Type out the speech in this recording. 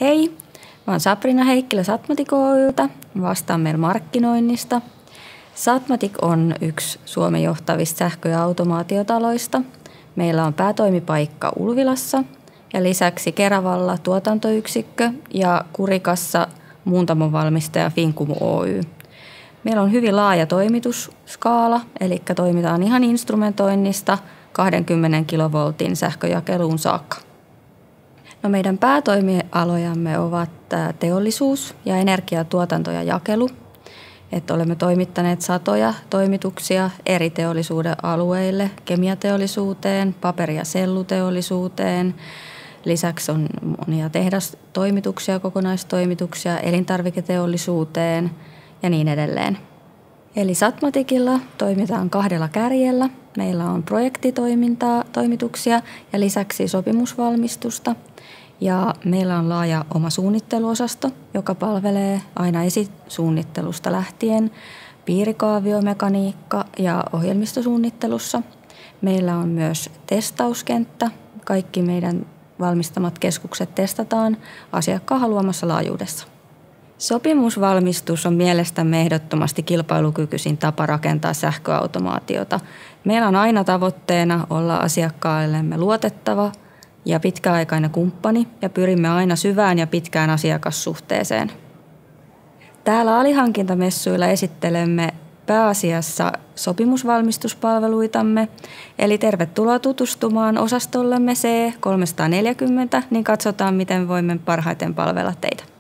Hei, mä oon Sabrina Heikkilä Satmatic Oy:ltä. Vastaan meillä markkinoinnista. Satmatic on yksi Suomen johtavista sähkö- ja automaatiotaloista. Meillä on päätoimipaikka Ulvilassa ja lisäksi Keravalla tuotantoyksikkö ja Kurikassa muuntamonvalmistaja Fincum Oy. Meillä on hyvin laaja toimitusskaala, eli toimitaan ihan instrumentoinnista 20 kilovoltin sähköjakeluun saakka. No meidän päätoimialojamme ovat teollisuus ja energiatuotanto ja jakelu. Että olemme toimittaneet satoja toimituksia eri teollisuuden alueille, kemiateollisuuteen, paperi- ja selluteollisuuteen. Lisäksi on monia tehdastoimituksia, kokonaistoimituksia elintarviketeollisuuteen ja niin edelleen. Eli Satmaticilla toimitaan 2 kärjellä. Meillä on projektitoimintaa, toimituksia ja lisäksi sopimusvalmistusta. Ja meillä on laaja oma suunnitteluosasto, joka palvelee aina esisuunnittelusta lähtien piirikaaviomekaniikka ja ohjelmistosuunnittelussa. Meillä on myös testauskenttä. Kaikki meidän valmistamat keskukset testataan asiakkaan haluamassa laajuudessa. Sopimusvalmistus on mielestämme ehdottomasti kilpailukykyisin tapa rakentaa sähköautomaatiota. Meillä on aina tavoitteena olla asiakkaillemme luotettava ja pitkäaikainen kumppani ja pyrimme aina syvään ja pitkään asiakassuhteeseen. Täällä alihankintamessuilla esittelemme pääasiassa sopimusvalmistuspalveluitamme, eli tervetuloa tutustumaan osastollemme C340, niin katsotaan miten voimme parhaiten palvella teitä.